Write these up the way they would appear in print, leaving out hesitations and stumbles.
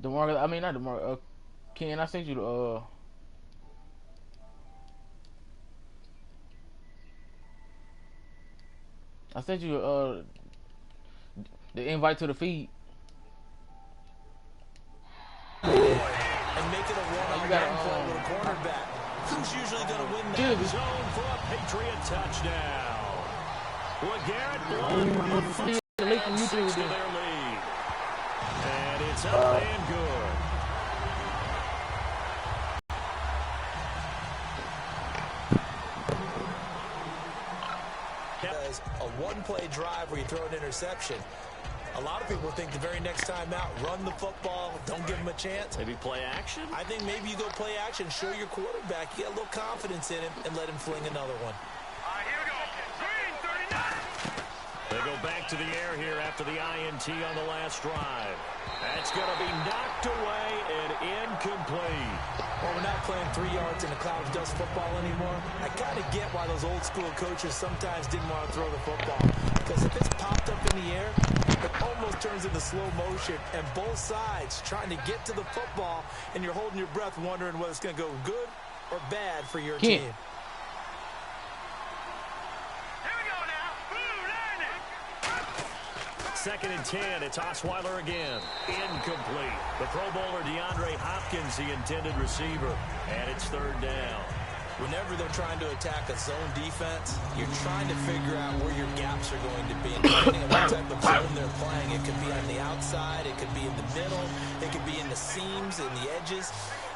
DeMar, I mean not DeMar. Ken, I sent you the I sent you the invite to the feed. And make it a one-on-one play with a cornerback. Who's usually going to win that zone for a Patriot touchdown? LeGarrette Blount adds 6 to their lead. And it's up and good. Does a one-play drive where you throw an interception. A lot of people think the very next time out, run the football, don't give him a chance. Maybe play action? I think maybe you go play action, show your quarterback, you get a little confidence in him, and let him fling another one. All right, here we go. Green, 39. They go back to the air here after the INT on the last drive. That's going to be knocked away and incomplete. Well, we're not playing 3 yards in a cloud of dust football anymore. I kind of get why those old school coaches sometimes didn't want to throw the football. Because if it's popped up in the air, it almost turns into slow motion. And both sides trying to get to the football, and you're holding your breath wondering whether it's going to go good or bad for your team. Second and 10, it's Osweiler again. Incomplete. The Pro Bowler DeAndre Hopkins, the intended receiver. And it's third down. Whenever they're trying to attack a zone defense, you're trying to figure out where your gaps are going to be. And depending on what type of zone they're playing, it could be on the outside, it could be in the middle, it could be in the seams and the edges.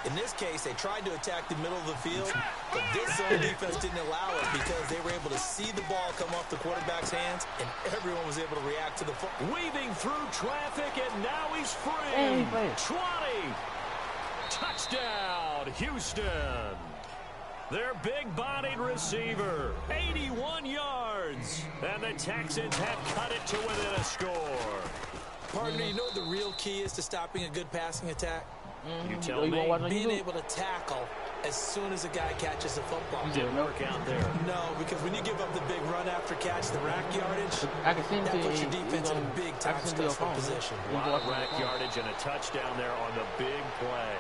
In this case, they tried to attack the middle of the field, but this zone defense didn't allow it because they were able to see the ball come off the quarterback's hands, and everyone was able to react to the football. Weaving through traffic, and now he's free. 20. Touchdown, Houston. Their big-bodied receiver, 81 yards. And the Texans have cut it to within a score. Partner, you know what the real key is to stopping a good passing attack? You tell me. Being able to tackle as soon as a guy catches the football. Didn't work out there. No, because when you give up the big run after catch, the rack yardage, that puts your defense in a big-time stressful position. A lot of rack yardage and a touchdown there on the big play.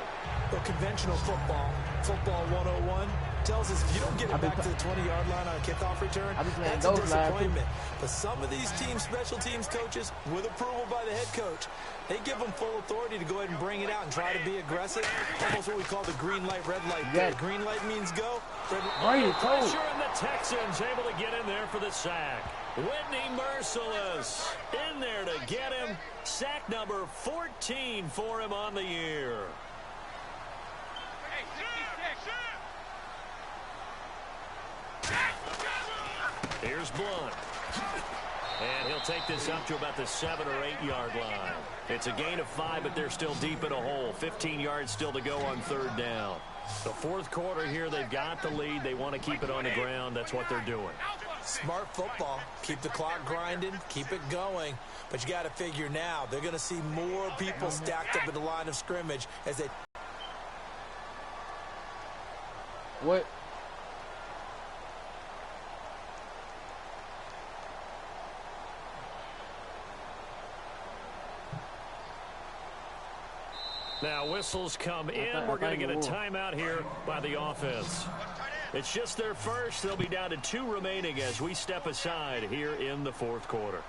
But conventional football 101, tells us if you don't get it back to the 20-yard line on a kickoff return, that's a disappointment. But some of these teams, special teams coaches, with approval by the head coach, they give them full authority to go ahead and bring it out and try to be aggressive. Almost what we call the green light, red light. Yeah. Green light means go. Pressure, and the Texans able to get in there for the sack. Whitney Merciless in there to get him. Sack number 14 for him on the year. Here's Blount. And he'll take this up to about the 7 or 8 yard line. It's a gain of 5, but they're still deep in a hole. 15 yards still to go on third down. The fourth quarter here, they've got the lead. They want to keep it on the ground. That's what they're doing. Smart football. Keep the clock grinding. Keep it going. But you got to figure now, they're going to see more people stacked up at the line of scrimmage as they... What? Now whistles come in. We're going to get a timeout here by the offense. It's just their first. They'll be down to 2 remaining as we step aside here in the fourth quarter.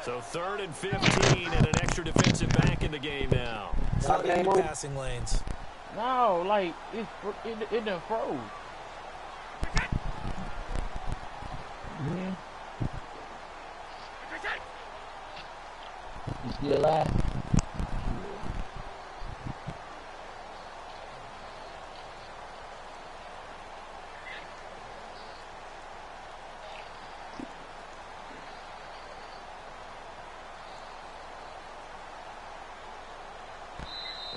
So 3rd and 15 and an extra defensive back in the game now. Passing lanes. No, like it done froze. You still alive?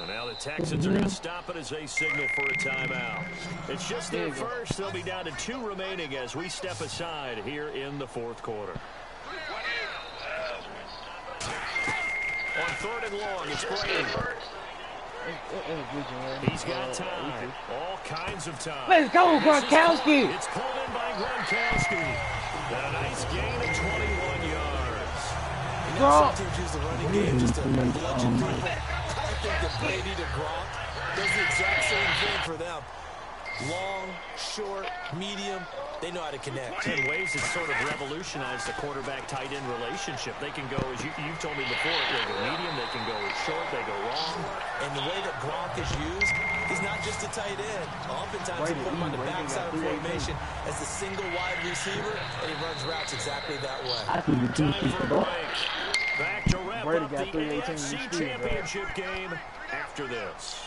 Now the Texans are going to stop it as they signal for a timeout. It's just their first. They'll be down to 2 remaining as we step aside here in the fourth quarter. On 3rd and long, it's Brady. He's got time. All kinds of time. Let's go, Gronkowski. It's pulled in by Gronkowski. A nice gain of 21 yards. You know, some teams use the running game just to bludgeon people. I think that Brady to Gronk does the exact same thing for them. Long, short, medium, they know how to connect. In ways it's sort of revolutionized the quarterback-tight end relationship. They can go, as you've told me before, they go medium, they can go short, they go long. And the way that Gronk is used, he's not just a tight end. Oftentimes they put him on the backside of formation as the single wide receiver, and he runs routes exactly that way. Time for a break. Back to wrap up the AFC Championship game after this.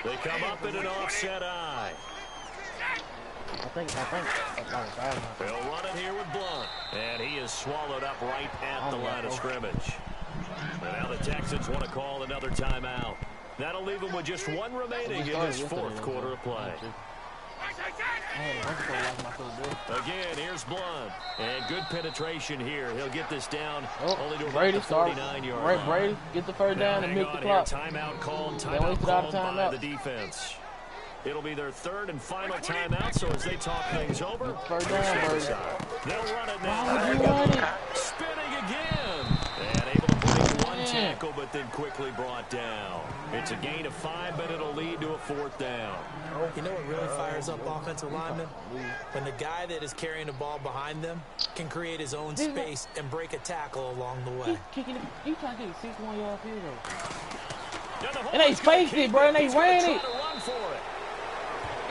They come up in an offset eye. I think. They'll run it here with Blunt. And he is swallowed up right at the line of scrimmage. And now the Texans want to call another timeout. That'll leave them with just one remaining in this fourth quarter of play. Again, here's Blunt. And good penetration here. He'll get this down only to about the 49-yard line. Brady, get the first down and milk the clock. Timeout called by the defense. It'll be their third and final timeout, so as they talk things over, first down, Brady. They'll run it now. Spinning again. And able to break one tackle, but then quickly brought down. It's a gain of 5, but it'll lead to a fourth down. You know what really fires up offensive linemen? When the guy that is carrying the ball behind them can create his own space and break a tackle along the way. You trying to get a 61-yard field goal. And they spaced it, bro, and they ran it.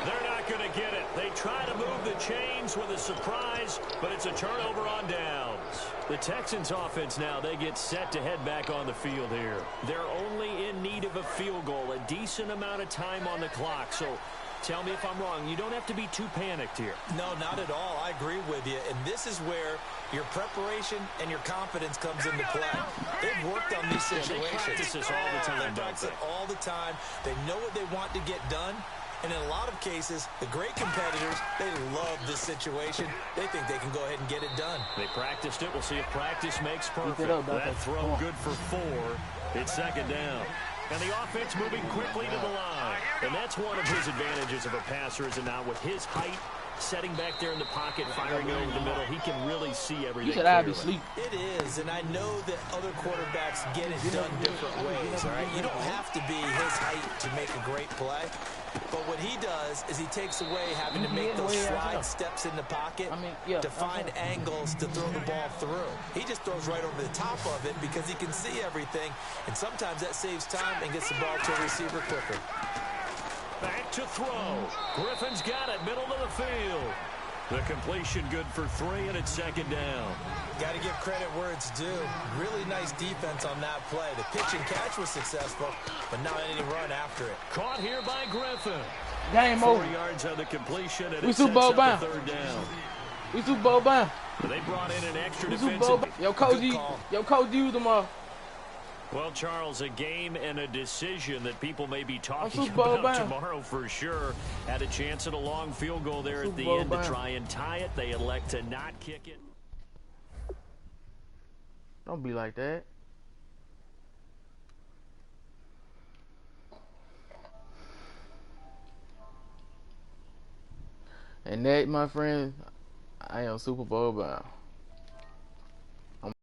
They're not going to get it. They try to move the chains with a surprise, but it's a turnover on downs. The Texans offense now, they get set to head back on the field here. They're only in need of a field goal, a decent amount of time on the clock. So tell me if I'm wrong. You don't have to be too panicked here. No, not at all. I agree with you. And this is where your preparation and your confidence comes into play. They've worked on these situations. They practice this all the time. They practice it all the time. They know what they want to get done. And in a lot of cases, the great competitors, they love this situation. They think they can go ahead and get it done. They practiced it. We'll see if practice makes perfect. That throw good for 4. It's second down. And the offense moving quickly to the line. And that's one of his advantages of a passer, is it not? With his height, setting back there in the pocket, firing over the middle, he can really see everything. You said I'd be asleep. It is, and I know that other quarterbacks get it done different ways, all right? You don't have to be his height to make a great play. But what he does is he takes away having to make those slide steps in the pocket to find angles to throw the ball through. He just throws right over the top of it because he can see everything, and sometimes that saves time and gets the ball to a receiver quicker. Back to throw. Griffin's got it, middle of the field. The completion good for 3, and it's second down. Got to give credit where it's due. Really nice defense on that play. The pitch and catch was successful, but now they need to run after it. Caught here by Griffin. Game over. 4 yards on the completion, and We it Super sets Bowl up bound. the third down. We Super Bowl bound. They brought in an extra We Super defensive. Bowl bound. Yo, coach used them all. Well, Charles, a game and a decision that people may be talking Super Bowl about bound. tomorrow for sure. Had a chance at a long field goal there at Super the Bowl end bound. to try and tie it. They elect to not kick it. Don't be like that. And that, my friend, I am Super Bowl bound.